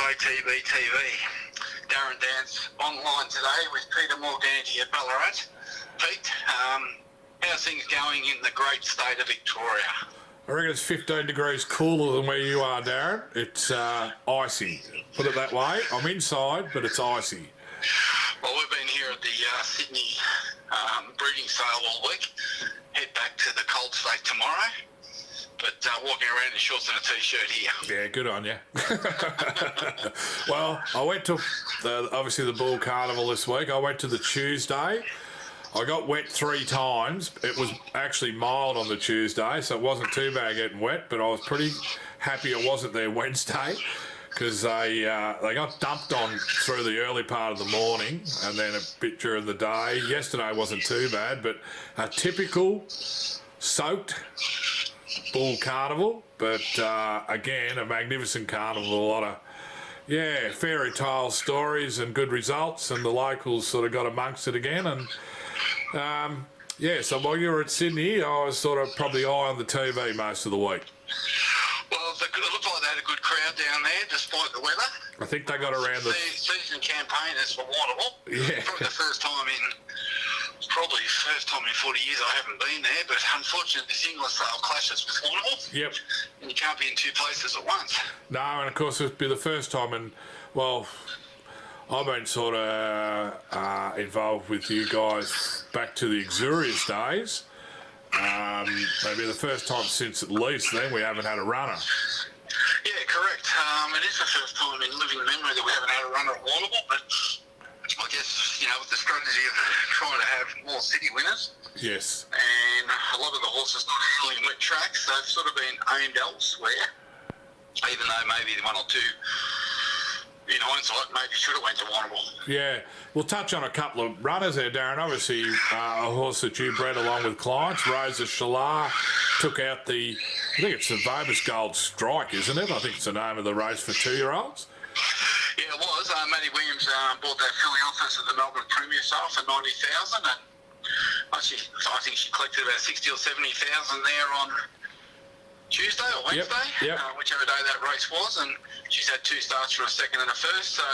ATB TV. Darren Dance online today with Peter Morganti at Ballarat. Pete, how's things going in the great state of Victoria? I reckon it's 15 degrees cooler than where you are, Darren. It's icy, put it that way. I'm inside, but it's icy. Well, we've been here at the Sydney breeding sale all week. Head back to the cold state tomorrow. But walking around in shorts and a t-shirt here. Yeah, good on you. Well, I went to obviously the Bull Carnival this week. I went to the Tuesday. I got wet 3 times. It was actually mild on the Tuesday, so it wasn't too bad getting wet, but I was pretty happy it wasn't there Wednesday because they got dumped on through the early part of the morning and then a bit during the day. Yesterday wasn't too bad, but a typical soaked Bull Carnival, but again, a magnificent carnival, a lot of, fairy tale stories and good results, and the locals sort of got amongst it again, and so while you were at Sydney, I was sort of probably eye on the TV most of the week. Well, it looked like they had a good crowd down there, despite the weather. I think they got around the season campaigners for Warrnambool. Yeah. Probably the first time in 40 years I haven't been there, but unfortunately the single sale clashes with Warrnambool. Yep. And you can't be in 2 places at once. No, and of course it'd be the first time, and well, I've been sort of involved with you guys back to the Exurious days. Maybe the first time since at least then we haven't had a runner. Yeah, correct. It is the first time in living memory that we haven't had a runner at Warrnambool, but I guess, with the strategy of trying to have more city winners. Yes. And a lot of the horses not handling wet tracks, they've sort of been aimed elsewhere, even though maybe 1 or 2, in hindsight, maybe should have went to Warrnambool. Yeah, we'll touch on a couple of runners there, Darren. Obviously, a horse that you bred along with clients, Rosa Shalar, took out I think it's the Vobus Gold Strike, isn't it? I think it's the name of the race for 2-year-olds. Yeah, it was. Matty Williams bought that filly off us at the Melbourne Premier Sale for 90,000, and I think she collected about 60 or 70,000 there on Tuesday or Wednesday, yep. Whichever day that race was, and she's had 2 starts for a second and a first. So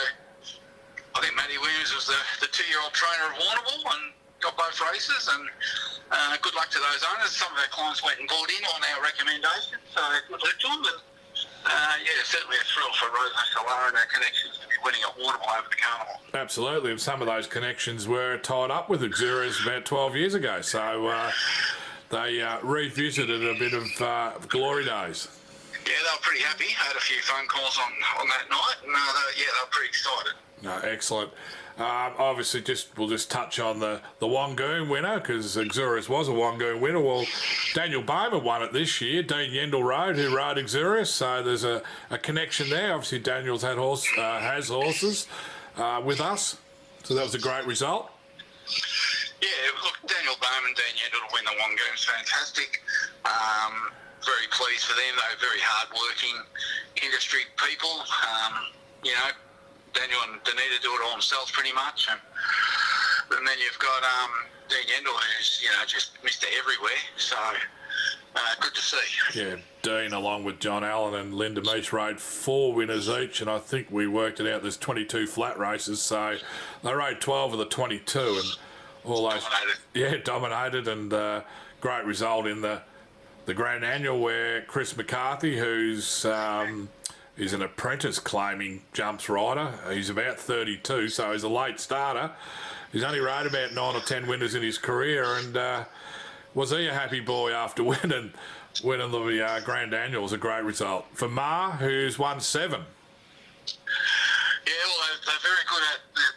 I think Matty Williams was the 2-year-old trainer of Warrnambool and got both races. And good luck to those owners. Some of our clients went and bought in on our recommendation, so good luck to them. Certainly a thrill for Rosa Solar and our connections to be winning at Warrnambool over the carnival. Absolutely, and some of those connections were tied up with Exurious about 12 years ago, so they revisited a bit of glory days. Yeah, they were pretty happy. I had a few phone calls on that night, and they were pretty excited. No, excellent. Obviously, we'll just touch on the Wangoon winner, because Exurious was a Wangoon winner. Well, Daniel Bowman won it this year. Dean Yendall rode, who rode Exurious, so there's a connection there. Obviously, Daniel's has horses with us, so that was a great result. Yeah, look, Daniel Bowman, Dean Yendall to win the Wangoon's fantastic. Very pleased for them. They're very hard-working industry people. Daniel and Danita do it all themselves pretty much. And then you've got Dean Yendall, who's, just Mr. Everywhere. So, good to see. Yeah, Dean, along with John Allen and Linda Meach, rode 4 winners each, and I think we worked it out, there's 22 flat races, so they rode 12 of the 22, and all those... Dominated. Yeah, dominated, and great result in the Grand Annual, where Chris McCarthy, who's... he's an apprentice claiming jumps rider. He's about 32, so he's a late starter. He's only rode about 9 or 10 winners in his career, and was he a happy boy after winning the Grand Annual? Was a great result. For Ma, who's won 7. Yeah, well, they're very good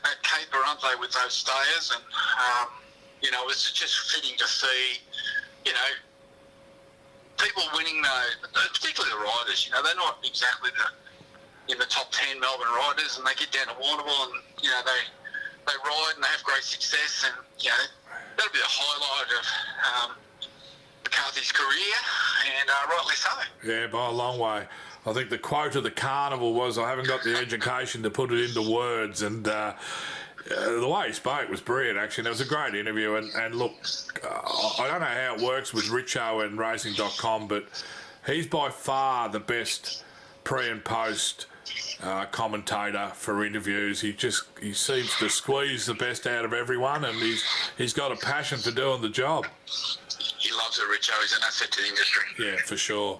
at caper, aren't they, with those stayers, and, it's just fitting to see, people winning particularly the riders, they're not exactly in the top 10 Melbourne riders, and they get down to Warrnambool and, they ride and they have great success, and, that'll be the highlight of McCarthy's career, and rightly so. Yeah, by a long way. I think the quote of the carnival was, I haven't got the education to put it into words, and the way he spoke was brilliant, actually. It was a great interview, and look, I don't know how it works with Richo and Racing.com, but he's by far the best pre and post commentator for interviews. He seems to squeeze the best out of everyone, and he's got a passion for doing the job. He loves it, Richo. He's an asset to the industry. Yeah, for sure.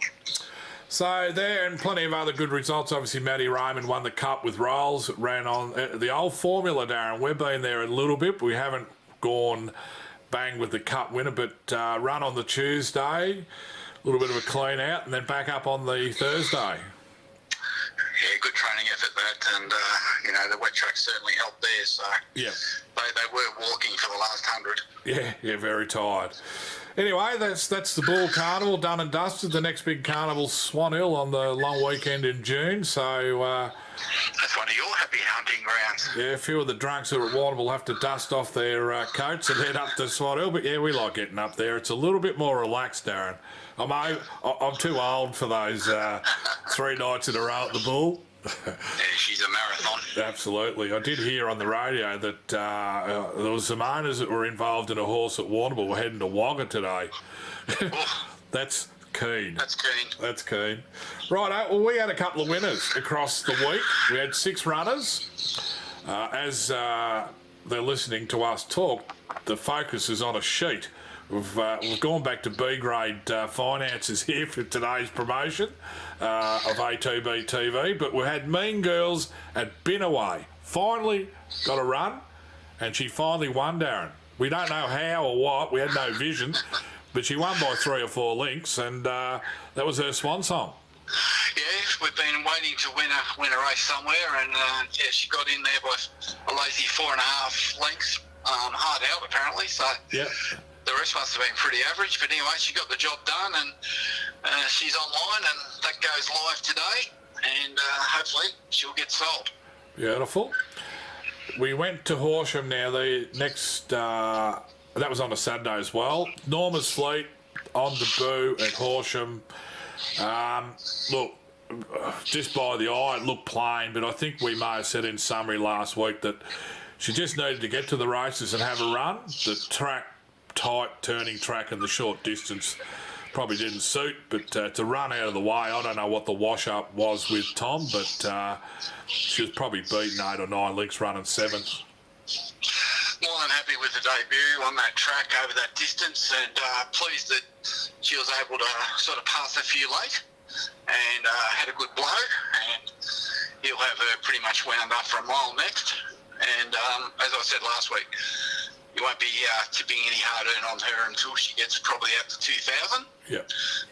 So there, and plenty of other good results. Obviously, Matty Raymond won the Cup with Rolls. Ran on the old formula, Darren. We've been there a little bit. We haven't gone bang with the Cup winner, but run on the Tuesday, a little bit of a clean out, and then back up on the Thursday. Yeah, good training effort that, and the wet track certainly helped there. So yeah, they were walking for the last 100. Yeah, very tired. Anyway, that's the Bull Carnival done and dusted. The next big carnival's Swan Hill on the long weekend in June. So that's one of your happy hunting grounds. Yeah, a few of the drunks who are at Warrnambool will have to dust off their coats and head up to Swan Hill. But yeah, we like getting up there. It's a little bit more relaxed, Darren. I'm too old for those 3 nights in a row at the Bull. Yeah, she's a marathon. Absolutely. I did hear on the radio that there was some owners that were involved in a horse at Warrnambool were heading to Wagga today. That's keen. That's keen. Right, well, we had a couple of winners across the week. We had 6 runners. As they're listening to us talk, the focus is on a sheet. We've gone back to B-grade finances here for today's promotion of ATB TV, but we had Mean Girls at Binaway. Finally got a run, and she finally won, Darren. We don't know how or what, we had no vision, but she won by 3 or 4 lengths, and that was her swan song. Yeah, we've been waiting to win a race somewhere, and she got in there by a lazy 4.5 lengths, hard out apparently, so... Yeah. The rest must have been pretty average, but anyway, she got the job done, and she's online, and that goes live today, and hopefully she'll get sold. Beautiful. We went to Horsham now. The next, that was on a Saturday as well. Norma's Fleet on debut at Horsham. Look, just by the eye, it looked plain, but I think we may have said in summary last week that she just needed to get to the races and have a run. The track, tight turning track and the short distance probably didn't suit, but to run out of the way, I don't know what the wash up was with Tom, but she was probably beaten 8 or 9 lengths running 7th. More than happy with the debut on that track over that distance, and pleased that she was able to sort of pass a few late and had a good blow, and he'll have her pretty much wound up for a mile next. And as I said last week, you won't be tipping any hard earn on her until she gets probably up to 2,000. Yeah.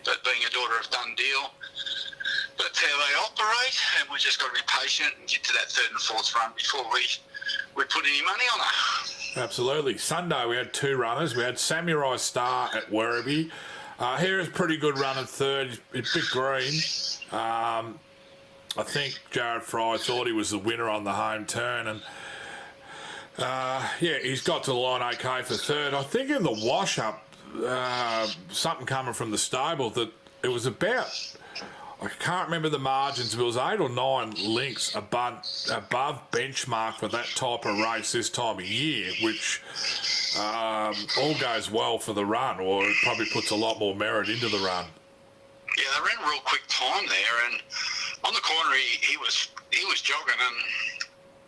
But being a daughter of Done Deal, that's how they operate, and we've just got to be patient and get to that 3rd and 4th run before we put any money on her. Absolutely. Sunday we had 2 runners. We had Samurai Star at Werribee. Here is pretty good run at 3rd. It's a bit green. I think Jared Fry thought he was the winner on the home turn, and he's got to the line okay for 3rd. I think in the wash-up, something coming from the stable that it was about, I can't remember the margins, but it was 8 or 9 lengths above benchmark for that type of race this time of year, which all goes well for the run, or it probably puts a lot more merit into the run. Yeah, they ran a real quick time there, and on the corner he was jogging, and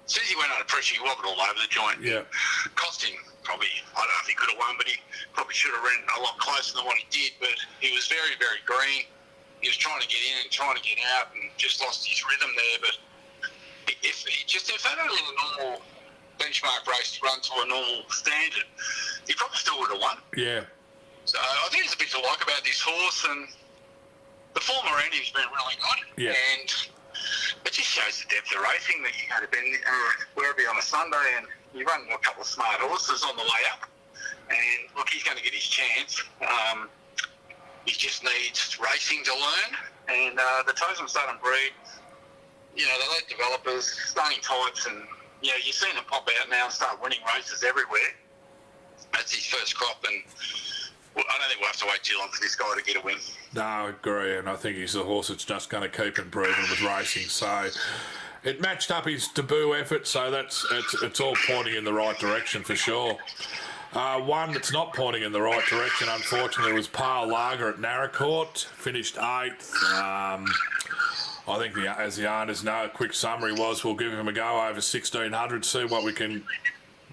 as soon as he went under pressure, he wobbled all over the joint. Yeah. Cost him probably, I don't know if he could have won, but he probably should have ran a lot closer than what he did. But he was very, very green. He was trying to get in and trying to get out, and just lost his rhythm there. But if that had a normal benchmark race to run to a normal standard, he probably still would have won. Yeah. So I think there's a bit to like about this horse, and the form around him's been really good. Yeah. And it just shows the depth of racing that you had to be Werribee on a Sunday, and you run a couple of smart horses on the way up. And look, he's going to get his chance. He just needs racing to learn. And the Totem Start and Breed, they let developers, starting types, and you've seen them pop out now and start winning races everywhere. That's his first crop, and I don't think we'll have to wait too long for this guy to get a win. No, I agree, and I think he's a horse that's just going to keep improving with racing. So it matched up his debut effort, so it's all pointing in the right direction for sure. One that's not pointing in the right direction, unfortunately, was Pale Lager at Narracourt. Finished 8th. I think as the owners know, a quick summary was we'll give him a go over 1,600, see what we can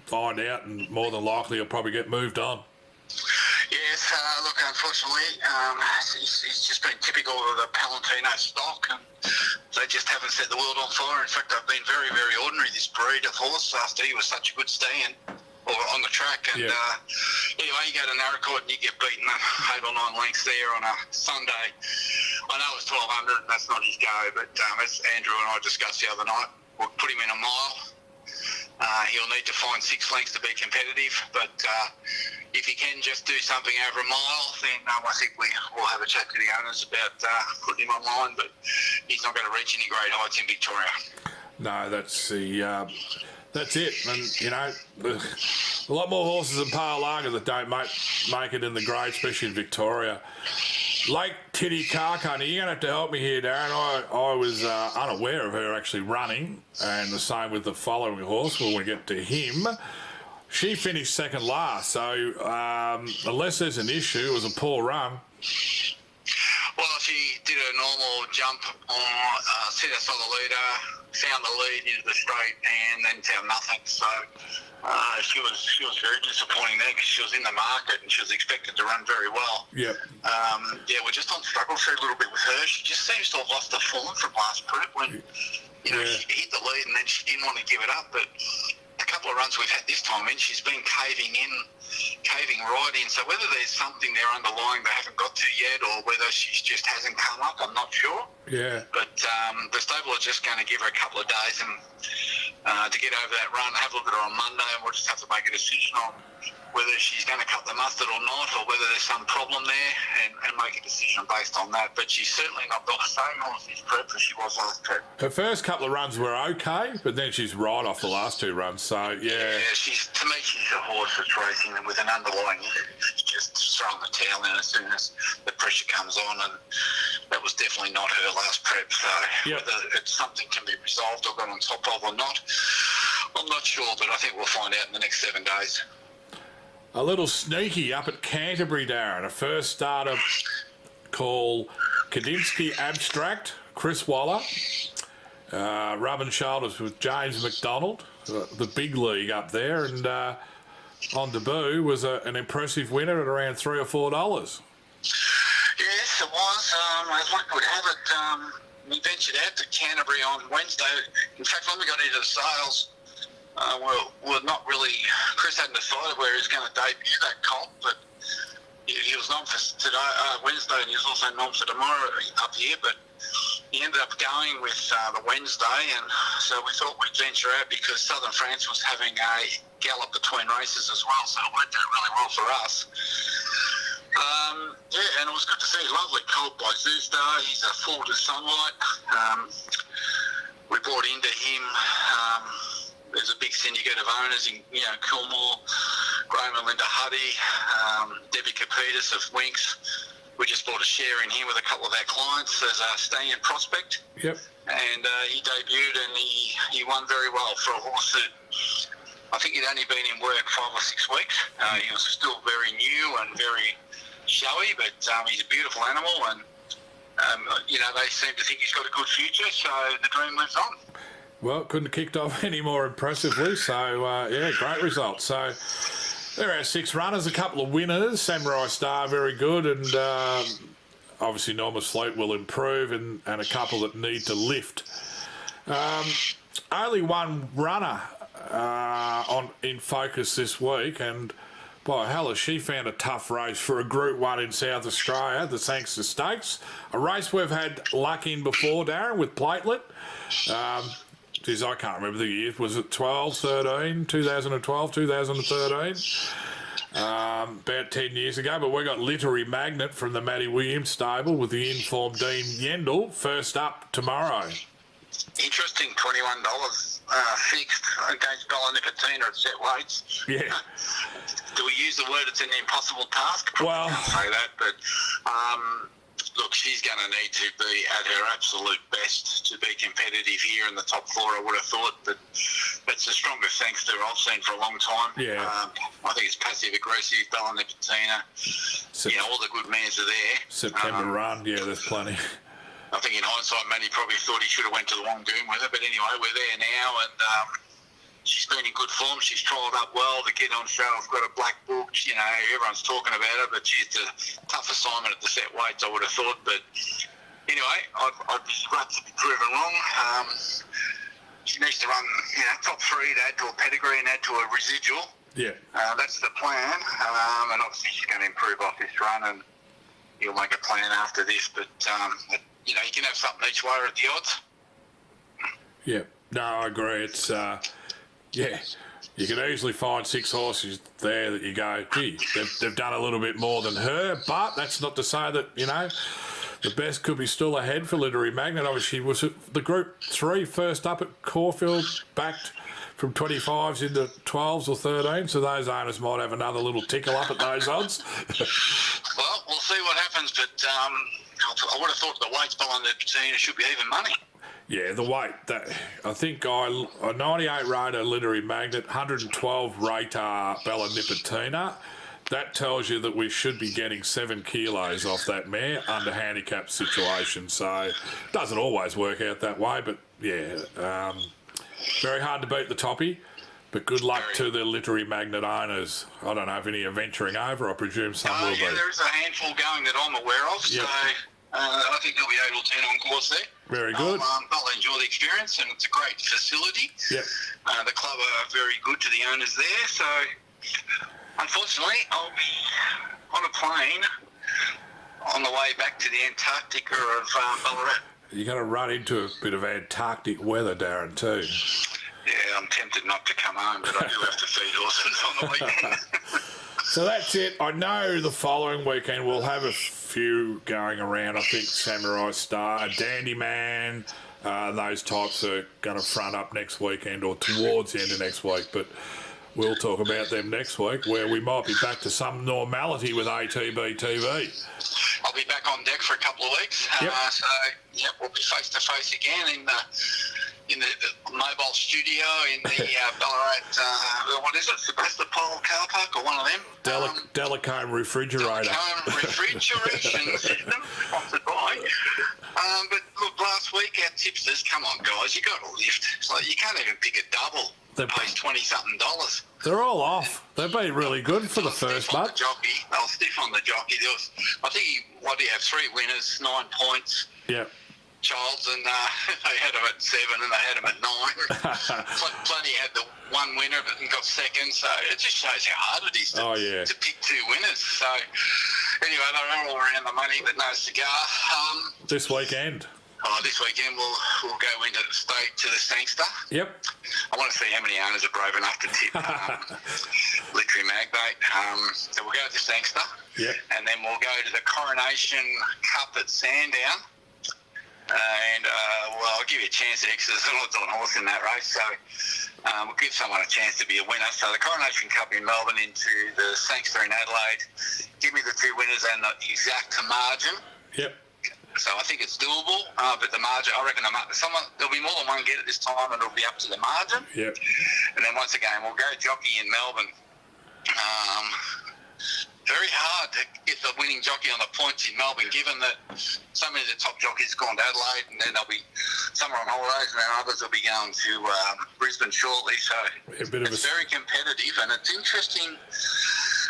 find out, and more than likely he'll probably get moved on. Yes, look, unfortunately, he's just been typical of the Palantino stock, and they just haven't set the world on fire. In fact, they've been very, very ordinary, this breed of horse, after he was such a good stand or on the track. And anyway, you go to Narracott and you get beaten 8 or 9 lengths there on a Sunday. I know it's 1,200, and that's not his go, but as Andrew and I discussed the other night, we'll put him in a mile. He'll need to find 6 lengths to be competitive, but if he can just do something over a mile, then I think we'll have a chat to the owners about putting him online, but he's not going to reach any great heights in Victoria. No, that's it. And, you know, a lot more horses in Parlaga that don't make it in the grade, especially in Victoria. Lake Titicaca, you're going to have to help me here, Darren. I was unaware of her actually running, and the same with the following horse when we get to him. She finished second last, so unless there's an issue, it was a poor run. Well, she did a normal jump on, sit outside the leader, found the lead into the straight, and then found nothing. So she was very disappointing there, because she was in the market and she was expected to run very well. Yep. We're just on struggle through a little bit with her. She just seems to have lost her form from last prep when she hit the lead and then she didn't want to give it up. But a couple of runs we've had this time in, she's been caving right in. So whether there's something there underlying they haven't got to yet, or whether she just hasn't come up, I'm not sure. Yeah. But the stable are just going to give her a couple of days and to get over that run, have a look at her on Monday, and we'll just have to make a decision on whether she's going to cut the mustard or not, or whether there's some problem there, and make a decision based on that. But she's certainly not the same horse this prep as she was last prep. Her first couple of runs were okay, but then she's right off the last 2 runs. So yeah, she's a horse that's racing with an underlying issue. She's just throwing the towel in as soon as the pressure comes on, and that was definitely not her last prep. So whether it's something can be resolved or got on top of or not, I'm not sure, but I think we'll find out in the next 7 days. A little sneaky up at Canterbury, Darren. A first starter called Kadinsky Abstract, Chris Waller. Rubbing shoulders with James McDonald, the big league up there. And on debut was an impressive winner at around $3 or $4. Yes, it was. As luck would have it, we ventured out to Canterbury on Wednesday. In fact, when we got into the sales, we're not really. Chris hadn't decided where he was going to debut that colt, but he was nom for today, Wednesday, and he was also nom for tomorrow up here. But he ended up going with the Wednesday, and so we thought we'd venture out because Southern France was having a gallop between races as well, so it worked out really well for us. And it was good to see a lovely colt by Zoostar. He's a full to sunlight. We brought into him. There's a big syndicate of owners in, Kilmore, Graham and Linda Huddy, Debbie Capitas of Winks. We just bought a share in here with a couple of our clients as a staying prospect. Yep. And he debuted and he won very well for a horse that I think he'd only been in work 5 or 6 weeks. He was still very new and very showy, but he's a beautiful animal, and they seem to think he's got a good future, so the dream lives on. Well, couldn't have kicked off any more impressively, so great result. So there are 6 runners, a couple of winners. Samurai Star, very good, and obviously Norma's Fleet will improve, and a couple that need to lift. Only one runner in focus this week, and by hell has she found a tough race for a Group 1 in South Australia, the Sangster Stakes. A race we've had luck in before, Darren, with Platelet. Geez, I can't remember the year. Was it 2012, 2013? About 10 years ago. But we got Literary Magnet from the Matty Williams stable with the informed Dean Yendall first up tomorrow. Interesting, $21 fixed against Bella Nicotina at set weights. Yeah. Do we use the word it's an impossible task? Well, can't say that, but look, she's going to need to be at her absolute best to be competitive here in the top 4, I would have thought. But that's the strongest Sangster I've seen for a long time. Yeah. I think it's passive-aggressive, Bella Nicotina. All the good mans are there. September run, there's plenty. I think in hindsight, Matty probably thought he should have went to the Wongoon with her. But anyway, we're there now, and she's been in good form. She's trialled up well. The kid on show, I've got a black book. You know, everyone's talking about her, but she's a tough assignment at the set weights, I would have thought. But anyway, I'd be glad to be proven wrong. She needs to run, top 3 to add to a pedigree and add to a residual. Yeah. That's the plan. And obviously she's going to improve off this run, and he'll make a plan after this. But, you can have something each way at the odds. Yeah. No, I agree. It's, you can easily find 6 horses there that you go, gee, they've done a little bit more than her, but that's not to say that, the best could be still ahead for Literary Magnet. Obviously, was the Group 3 first up at Caulfield, backed from 25s into 12s or 13, so those owners might have another little tickle up at those odds. Well, we'll see what happens, but I would have thought the weights behind the patina should be even money. Yeah, the weight. I think a 98 rater Literary Magnet, 112 rater Bella Nipotina. That tells you that we should be getting 7 kilos off that mare under handicap situation. So it doesn't always work out that way, but yeah, very hard to beat the toppy. But good luck to the Literary Magnet owners. I don't know if any are venturing over. I presume some will be. Yeah, there is a handful going that I'm aware of. Yep. So I think they'll be 8 or 10 on course there. Very good. They'll enjoy the experience, and it's a great facility. Yep. The club are very good to the owners there. So unfortunately, I'll be on a plane on the way back to the Antarctica of Ballarat. You're going to run into a bit of Antarctic weather, Darren, too. Yeah, I'm tempted not to come home, but I do have to feed horses on the weekend. So that's it. I know the following weekend we'll have a few going around. I think Samurai Star, Dandy Man, those types are going to front up next weekend or towards the end of next week. But we'll talk about them next week, where we might be back to some normality with ATB TV. I'll be back on deck for a couple of weeks. Yep. We'll be face to face again in the mobile studio in the Ballarat, what is it, Sebastopol car park or one of them? Delicone refrigerator. Delicone refrigeration system, sponsored by. But look, last week our tipsters, come on guys, you got to lift. It's like you can't even pick a double. That pays $20-something. They're all off. They've been really good for the first month. They were stiff on the jockey. I think he had 3 winners, 9 points. Yeah. Childs, and they had him at 7 and they had him at 9. Plenty had the 1 winner but got second, so it just shows how hard it is to pick 2 winners. So anyway, they're all around the money, but no cigar. This weekend. This weekend we'll go into the state to the Sangster. Yep. I want to see how many owners are brave enough to tip Literary Magnate. So we'll go to the Sangster. Yep. And then we'll go to the Coronation Cup at Sandown. And I'll give you a chance to exercise an odds on horse in that race. So we'll give someone a chance to be a winner. So the Coronation Cup in Melbourne into the Sangster in Adelaide. Give me the 2 winners and the exact margin. Yep. So I think it's doable, but the margin, I reckon there'll be more than one get at this time, and it'll be up to the margin. Yep. And then once again, we'll go jockey in Melbourne. Very hard to get the winning jockey on the points in Melbourne, given that so many of the top jockeys have gone to Adelaide, and then there'll be some are on holidays, and then others will be going to Brisbane shortly. So it's very competitive, and it's interesting.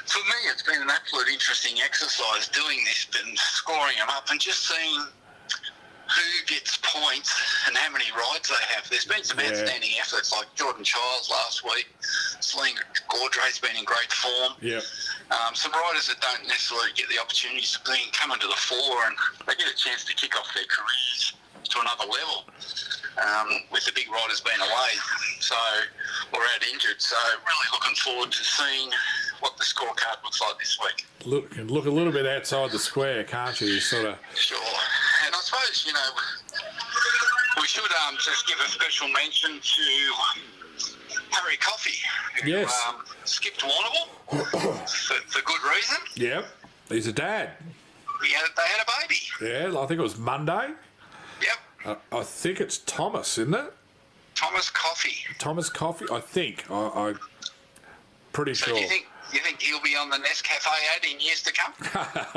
For me, it's been an absolute interesting exercise doing this and scoring them up and just seeing who gets points and how many rides they have. There's been some outstanding efforts, like Jordan Childs last week. Celine Gaudre's been in great form. Yeah. Some riders that don't necessarily get the opportunities of coming to the fore, and they get a chance to kick off their careers to another level. With the big riders being away, or out injured. So really looking forward to seeing what the scorecard looks like this week. Look a little bit outside the square, can't you? Sort of. Sure. And I suppose, we should just give a special mention to Harry Coffey, who skipped Warrnambool for good reason. Yep. He's a dad. They had a baby. Yeah, I think it was Monday. Yep. I think it's Thomas, isn't it? Thomas Coffey. Thomas Coffey, I think. I'm pretty sure. Do you think You think he'll be on the Nescafe ad in years to come?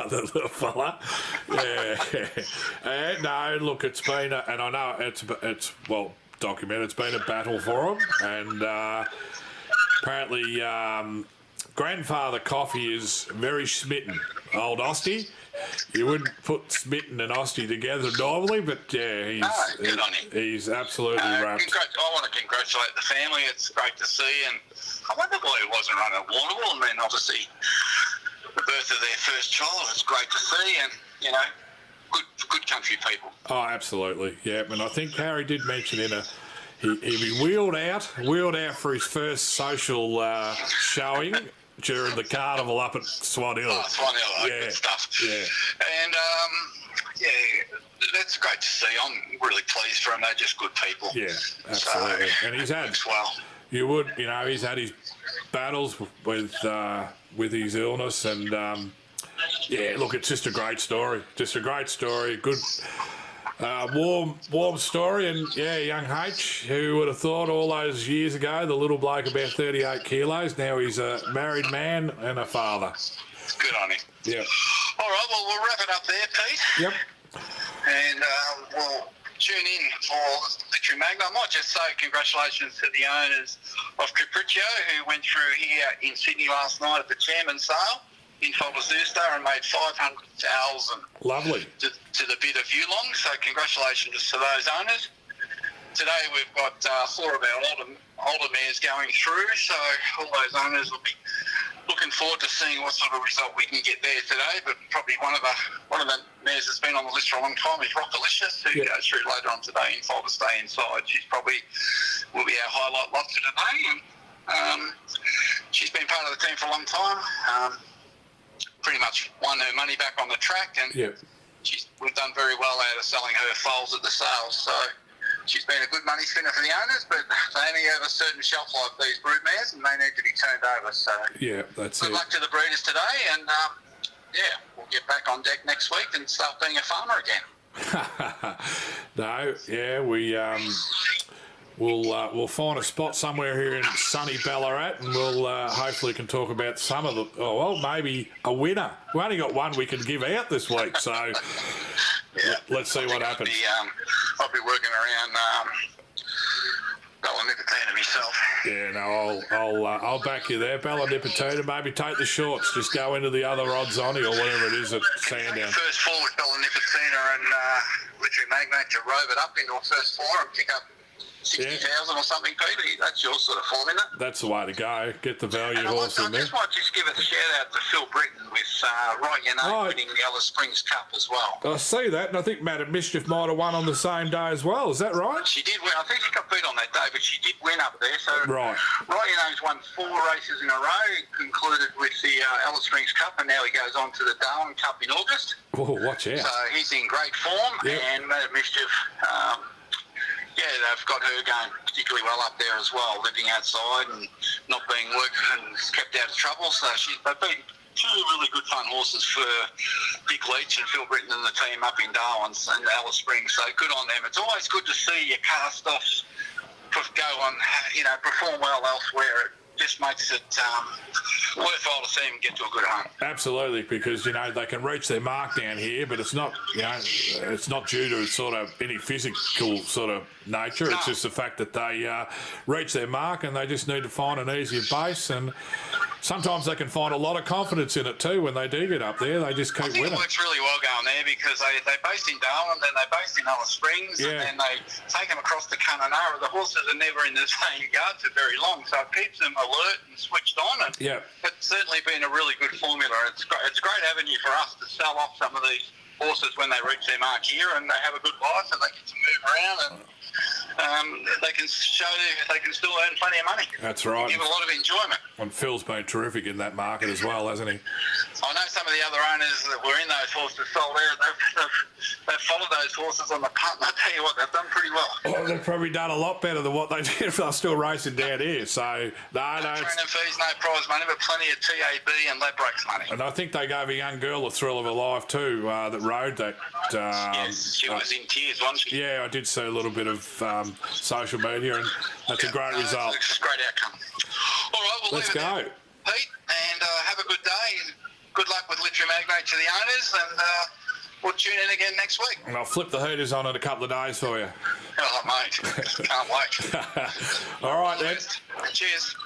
The little fella. Yeah. No, look, it's been, and I know it's well documented, it's been a battle for him. And apparently grandfather Coffee is very smitten. Old Ostie. You wouldn't put Smitten and Ostie together normally, but yeah, good on him. He's absolutely wrapped. I want to congratulate the family. It's great to see, and I wonder why he wasn't running at Warrnambool. I mean, obviously, the birth of their first child is great to see, and you know, good country people. Oh, absolutely, yeah. And I think Harry did mention he'd be wheeled out for his first social showing during the carnival up at Swan Hill. Oh, Swan Hill, good stuff. Yeah. And, that's great to see. I'm really pleased for him. They're just good people. Yeah, absolutely. So, and he's had, he's had his battles with his illness, and look, it's just a great story. Good. Warm story, and young H, who would have thought all those years ago, the little bloke about 38 kilos, now he's a married man and a father. Good on him. Yeah. All right, well, we'll wrap it up there, Pete. Yep. And we'll tune in for Victory Magna. I might just say congratulations to the owners of Capriccio, who went through here in Sydney last night at the chairman's sale in Falderzuster and made 500,000 Lovely. to the bid of Yulong. So congratulations to those owners. Today we've got 4 of our older mares going through, so all those owners will be looking forward to seeing what sort of result we can get there today. But probably one of the mares that's been on the list for a long time is Rockalicious, who goes through later on today in Foal to Stay Inside. She's probably will be our highlight lot for today, and she's been part of the team for a long time. Pretty much won her money back on the track, and we've done very well out of selling her foals at the sales. So she's been a good money spinner for the owners, but they only have a certain shelf life, these brood mares, and they need to be turned over. So that's good luck to the breeders today, and we'll get back on deck next week and start being a farmer again. We'll find a spot somewhere here in sunny Ballarat, and we'll hopefully can talk about some of the. Maybe a winner. We only got one we can give out this week, so let's see what happens. I'll be working around Bella Nipotina myself. Yeah, no, I'll back you there, Bella Nipotina. Maybe take the shorts. Just go into the other odds on or whatever it is at Sandown. First 4 with Bella Nipotina and Victory Magnate to robe it up into a first 4 and pick up 60,000 or something, Peter. That's your sort of form, isn't it? That's the way to go. Get the value horse in there. I just might give a shout out to Phil Britton with winning the Alice Springs Cup as well. I see that, and I think Madam Mischief might have won on the same day as well. Is that right? She did win. I think she got beat on that day, but she did win up there. So right. Ryan's won 4 races in a row, concluded with the Alice Springs Cup, and now he goes on to the Darwin Cup in August. Oh, watch out. So he's in great form, and Madam Mischief... they've got her going particularly well up there as well, living outside and not being worked and kept out of trouble. So they've been 2 really good fun horses for Dick Leach and Phil Britton and the team up in Darwin and Alice Springs. So good on them. It's always good to see your cast-offs go on, perform well elsewhere. It just makes it worthwhile to see them get to a good home. Absolutely, because they can reach their mark down here, but it's not it's not due to sort of any physical sort of nature. No. It's just the fact that they reach their mark and they just need to find an easier base, and sometimes they can find a lot of confidence in it too when they do get up there. They just keep winning. It works really well going there because they're based in Darwin, then they're based in Alice Springs, and then they take them across to Kununurra. The horses are never in the same yard for very long, so it keeps them alert and switched on. And it's certainly been a really good formula. It's a great avenue for us to sell off some of these horses when they reach their mark here and they have a good life and they get to move around and they can still earn plenty of money. That's right. Give a lot of enjoyment. And Phil's been terrific in that market as well, hasn't he? I know some of the other owners that were in those horses sold there. They've followed those horses on the punt, and I tell you what, they've done pretty well. Well, they've probably done a lot better than what they did if they're still racing down here. So no training fees, no prize money, but plenty of TAB and Ladbrokes money. And I think they gave a young girl the thrill of her life too that rode that. Yes, she was in tears, wasn't she? Yeah, I did see a little bit of social media, and that's a great result. It's a great outcome. All right, let's go, Pete, and have a good day, and good luck with Literary Magnate to the owners, and we'll tune in again next week. And I'll flip the heaters on in a couple of days for you. Oh, mate, can't wait. All right, then. Cheers.